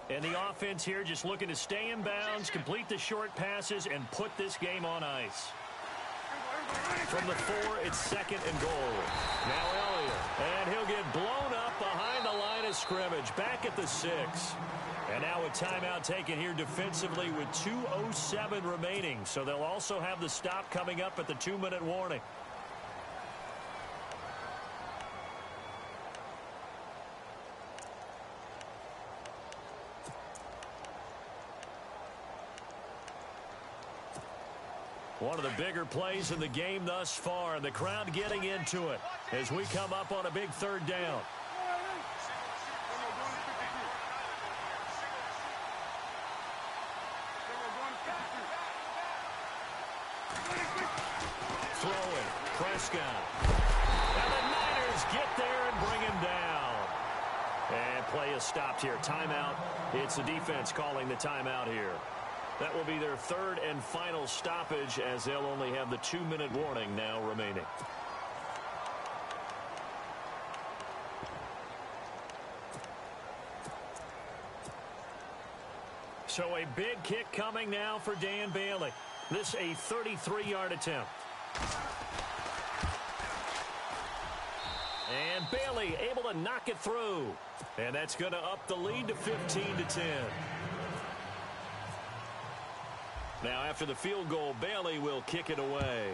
And the offense here just looking to stay in bounds, complete the short passes, and put this game on ice. From the 4, it's 2nd and goal. Now Elliott, and he'll get blown up behind the line of scrimmage, back at the 6. And now a timeout taken here defensively with 2:07 remaining. So they'll also have the stop coming up at the 2-minute warning. One of the bigger plays in the game thus far, and the crowd getting into it as we come up on a big 3rd down. Throwing, Prescott. And the Niners get there and bring him down. And play is stopped here. Timeout. It's the defense calling the timeout here. That will be their third and final stoppage, as they'll only have the 2-minute warning now remaining. So a big kick coming now for Dan Bailey. This a 33-yard attempt. And Bailey able to knock it through. And that's going to up the lead to 15-10. Now after the field goal, Bailey will kick it away.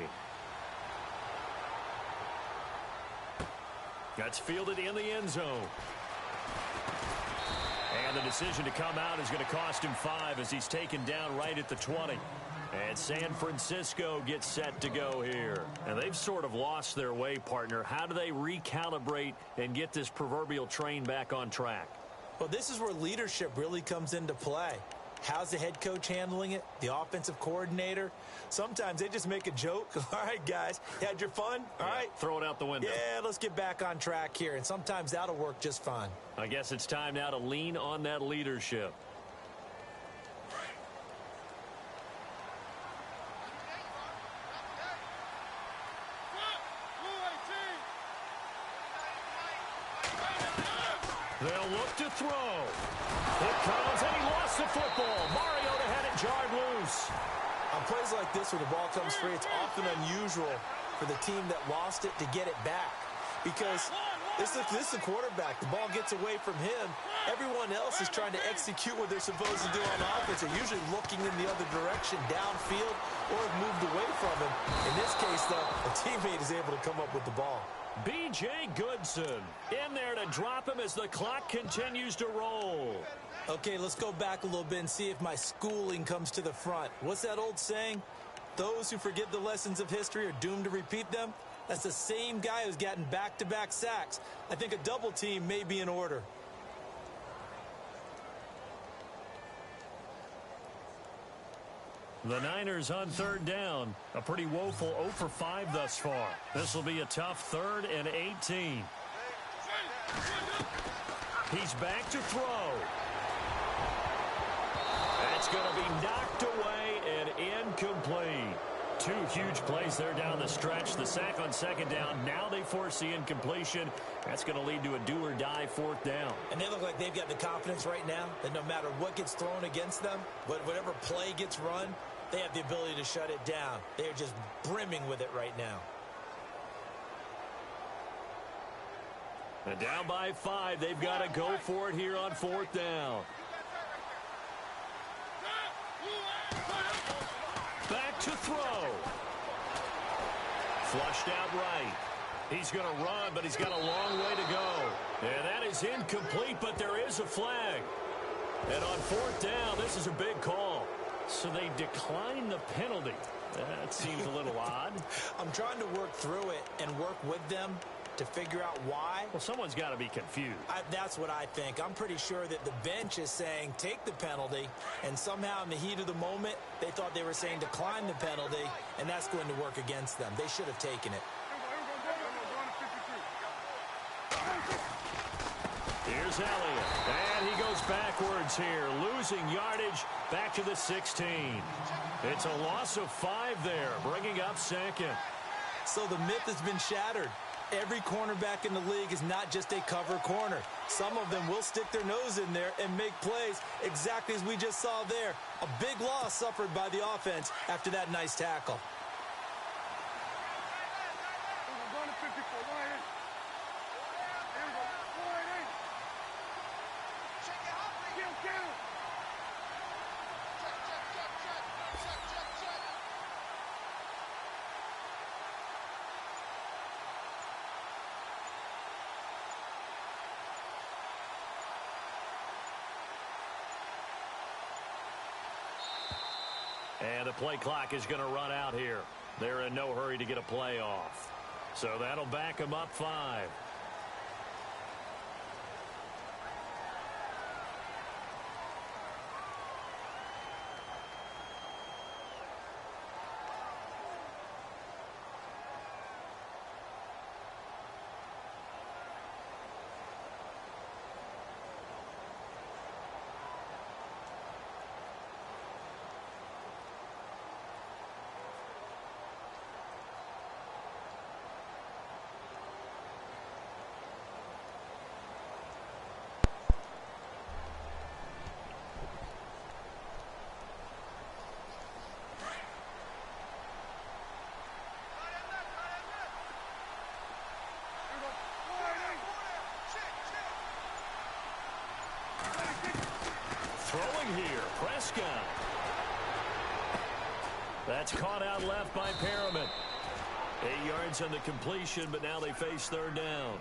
That's fielded in the end zone. And the decision to come out is going to cost him 5 as he's taken down right at the 20. And San Francisco gets set to go here. And they've sort of lost their way, partner. How do they recalibrate and get this proverbial train back on track? Well, this is where leadership really comes into play. How's the head coach handling it? The offensive coordinator? Sometimes they just make a joke. All right, guys, you had your fun? All right. Throw it out the window. Yeah, let's get back on track here. And sometimes that'll work just fine. I guess it's time now to lean on that leadership. They'll look to throw. It comes, and he lost the football. Mariota had it jarred loose. On plays like this where the ball comes free, it's often unusual for the team that lost it to get it back. Because this is the quarterback. The ball gets away from him. Everyone else is trying to execute what they're supposed to do on offense. They're usually looking in the other direction, downfield, or have moved away from him. In this case, though, a teammate is able to come up with the ball. B.J. Goodson in there to drop him as the clock continues to roll. Okay, let's go back a little bit and see if my schooling comes to the front. What's that old saying? Those who forget the lessons of history are doomed to repeat them. That's the same guy who's gotten back-to-back sacks. I think a double team may be in order. The Niners on third down. A pretty woeful 0 for 5 thus far. This will be a tough 3rd and 18. He's back to throw. That's going to be knocked away and incomplete. 2 huge plays there down the stretch. The sack on second down. Now they force the incompletion. That's going to lead to a do-or-die 4th down. And they look like they've got the confidence right now that no matter what gets thrown against them, whatever play gets run, they have the ability to shut it down. They're just brimming with it right now. And down by 5. They've got to go for it here on 4th down. Back to throw. Flushed out right. He's going to run, but he's got a long way to go. And that is incomplete, but there is a flag. And on 4th down, this is a big call. So they decline the penalty. That seems a little odd. I'm trying to work through it and work with them to figure out why. Well, someone's got to be confused. That's what I think. I'm pretty sure that the bench is saying take the penalty, and somehow in the heat of the moment, they thought they were saying decline the penalty, and that's going to work against them. They should have taken it. Here's Elliott, and he goes backwards here, losing yardage back to the 16. It's a loss of 5 there, bringing up 2nd. So the myth has been shattered. Every cornerback in the league is not just a cover corner. Some of them will stick their nose in there and make plays exactly as we just saw there. A big loss suffered by the offense after that nice tackle. And the play clock is going to run out here. They're in no hurry to get a play off. So that'll back them up 5. Throwing here, Prescott. That's caught out left by Perriman. 8 yards on the completion, but now they face third down.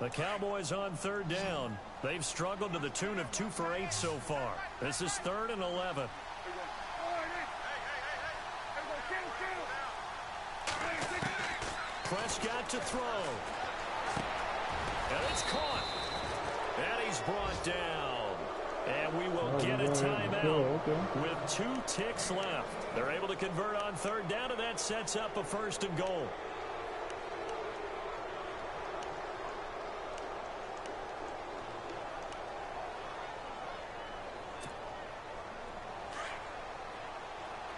The Cowboys on third down. They've struggled to the tune of 2 for 8 so far. This is 3rd and 11. Prescott to throw. And it's caught. And he's brought down. And we will get a timeout with 2 ticks left. They're able to convert on third down, and that sets up a 1st and goal.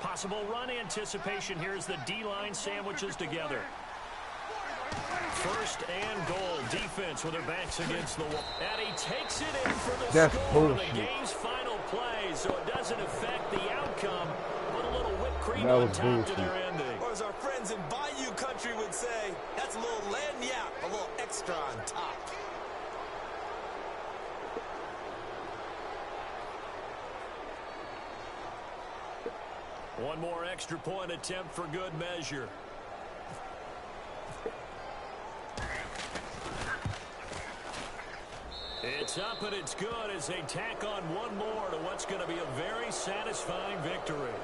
Possible run anticipation here as the D-line sandwiches together. 1st and goal. Defense with their backs against the wall. And he takes it in for the score on the game's final play, so it doesn't affect the outcome. Put a little whipped cream on top to their ending. Or as our friends in Bayou country would say, that's a little lagniappe, a little extra on top. One more extra point attempt for good measure. It's up and it's good as they tack on one more to what's going to be a very satisfying victory.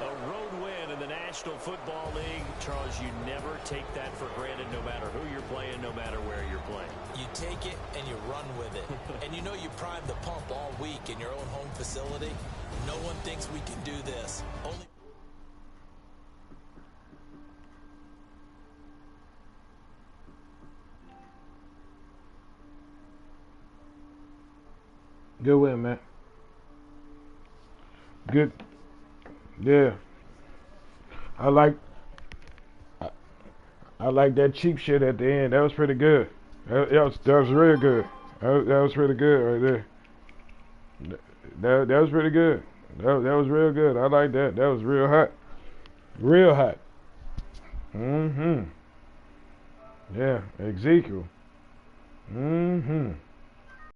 A road win in the National Football League. Charles, you never take that for granted no matter who you're playing, no matter where you're playing. You take it and you run with it. And you know you primed the pump all week in your own home facility. No one thinks we can do this. Only good win, man. Good. Yeah. I like that cheap shit at the end. That was pretty good. That was real good. That was pretty good right there. That was pretty good. That was real good. I like that. That was real hot. Real hot. Yeah, Ezekiel.